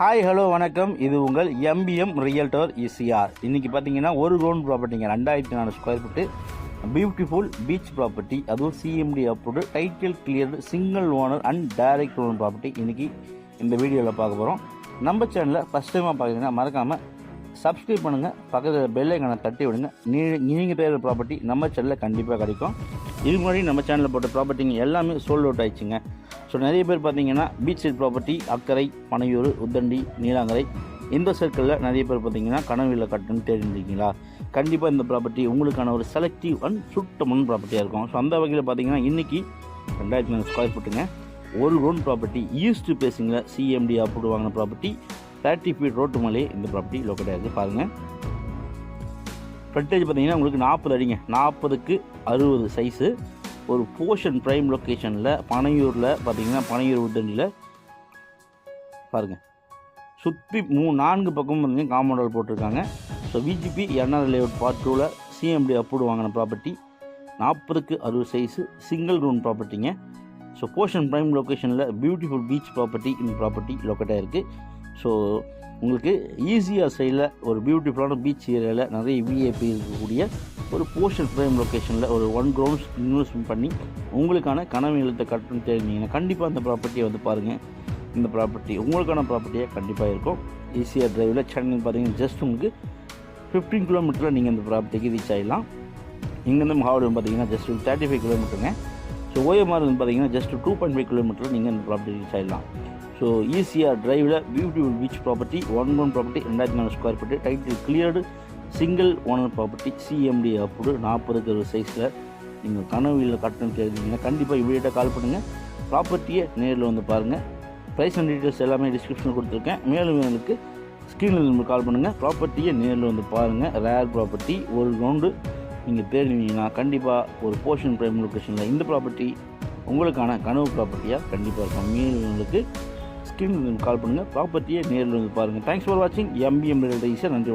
Hi hello வணக்கம். இது உங்கள் எம்பிஎம் ரியல்டர் இசிஆர். இன்றைக்கி பார்த்தீங்கன்னா ஒரு கிரவுண்ட் ப்ராப்பர்ட்டிங்க 2400 square feet beautiful beach property, அதுவும் CMD approved title cleared single owner and direct loan property இன்றைக்கி இந்த வீடியோவில் பார்க்க போகிறோம். நம்ம சேனலில் ஃபஸ்ட் டைமாக பார்க்குறீங்கன்னா மறக்காமல் சப்ஸ்கிரைப் பண்ணுங்கள், பக்கத்தில் பெல் ஐக்கானை தட்டி விடுங்க. நீங்கள் தேடுற ப்ராப்பர்ட்டி நம்ம சேனலில் கண்டிப்பாக கிடைக்கும். இதுக்கு முன்னாடி நம்ம சேனலில் போட்ட ப்ராப்பர்ட்டிங்க எல்லாமே சோல்ட் அவுட் ஆயிடுச்சுங்க. ஸோ நிறைய பேர் பார்த்தீங்கன்னா பீச் சைட் ப்ராப்பர்ட்டி அக்கரை, பனையூர், உத்தண்டி, நீலாங்கரை இந்த சர்க்கிளில் நிறைய பேர் பார்த்தீங்கன்னா கனவில் கட்டணும்னு தெரிஞ்சுக்கிங்களா? கண்டிப்பாக இந்த ப்ராப்பர்ட்டி உங்களுக்கான ஒரு செலக்டிவ் அண்ட் சுட்டமான ப்ராப்பர்ட்டியாக இருக்கும். ஸோ அந்த வகையில் பார்த்தீங்கன்னா இன்றைக்கி 2400 ஸ்கொயர் ஃபீட்டுங்க ஒரு கிரவுண்ட் ப்ராப்பர்ட்டி ஈஸ்ட் பேசிங்கில் சிஎம்டி அப்ரூவ் வாங்கின ப்ராப்பர்ட்டி 30 ஃபீட் ரோட்டு மேலே இந்த ப்ராப்பர்ட்டி லொக்கேட் ஆகிருக்கு. பாருங்கள், ஃப்ரண்டேஜ் பார்த்தீங்கன்னா உங்களுக்கு 40 அடிங்க, 40க்கு 60 சைஸு. ஒரு போர்ஷன் ப்ரைம் லொக்கேஷனில் பனையூரில் பார்த்தீங்கன்னா பனையூர் உத்தண்டியில் பாருங்கள், சுற்றி 4 பக்கமும் பார்த்தீங்கன்னா காம்பவுண்ட் போட்டிருக்காங்க. So VGP NR layout part 2ல் சிஎம்டி அப்ரூவ் வாங்கின ப்ராப்பர்ட்டி 40க்கு 60 சைஸு சிங்கிள் ரூம் ப்ராப்பர்ட்டிங்க. ஸோ போர்ஷன் ப்ரைம் லொக்கேஷனில் பியூட்டிஃபுல் பீச் ப்ராப்பர்ட்டி இந்த ப்ராப்பர்ட்டி லொக்கேட் ஆகிருக்கு. ஸோ உங்களுக்கு ஈஸியாக சைடில் ஒரு பியூட்டிஃபுல்லான பீச் ஏரியாவில் நிறைய விஐபி இருக்கக்கூடிய ஒரு போர்ஷன் ஃப்ரேம் லொக்கேஷனில் ஒரு 1 crore இன்வெஸ்ட்மெண்ட் பண்ணி உங்களுக்கான கனவு நிலத்தை கட்டணும்னு தெரிஞ்சிங்கன்னா கண்டிப்பாக அந்த ப்ராப்பர்ட்டியை வந்து பாருங்கள். இந்த ப்ராப்பர்ட்டி உங்களுக்கான ப்ராப்பர்ட்டியாக கண்டிப்பாக இருக்கும். ஈஸியாக டிரைவில் சென்னை பார்த்தீங்கன்னா ஜஸ்ட் உங்களுக்கு 15 கிலோமீட்டரில் நீங்கள் இந்த ப்ராப்பர்ட்டிக்கு ரீச் ஆகிடலாம். இங்கேருந்து மகாபலிபுரம் பார்த்தீங்கன்னா ஜஸ்ட் 35 கிலோமீட்டருங்க. ஸோ ஓஎம்ஆர் வந்து பார்த்தீங்கன்னா ஜஸ்ட் 2.5 கிலோமீட்டரில் நீங்கள் இந்த ப்ராப்பர்ட்டி ரீச் ஆகிடலாம். ஸோ ஈஸியாக டிரைவில் beautiful beach property 1 ground property 2400 square feet title cleared single owner property CMD approved 40க்கு 60 சைஸில் நீங்கள் கனவில் கட்டணம் தெரிஞ்சிங்கன்னா கண்டிப்பாக இவ்வளோ கால் பண்ணுங்கள். ப்ராப்பர்ட்டியை நேரில் வந்து பாருங்கள். ப்ரைஸ் அண்ட் டீட்டெயில்ஸ் எல்லாமே டிஸ்கிரிப்ஷனில் கொடுத்துருக்கேன். மேலும் உங்களுக்கு ஸ்க்ரீனில் கால் பண்ணுங்கள். ப்ராப்பர்ட்டியை நேரில் வந்து பாருங்கள். ரேர் ப்ராப்பர்ட்டி ஒரு கிரவுண்டு நீங்கள் தேடினீங்கன்னா கண்டிப்பாக ஒரு போர்ஷன் ப்ரைம் லொக்கேஷனில் இந்த ப்ராப்பர்ட்டி உங்களுக்கான கனவு ப்ராப்பர்ட்டியாக கண்டிப்பாக இருக்கும். மேலும் உங்களுக்கு ஸ்க்ரீனில் கால் பண்ணுங்கள். ப்ராப்பர்ட்டியை நேரில் வந்து பாருங்கள். தேங்க்ஸ் ஃபார் வாட்சிங் எம்பிஎம் ரியல்டர். நன்றி.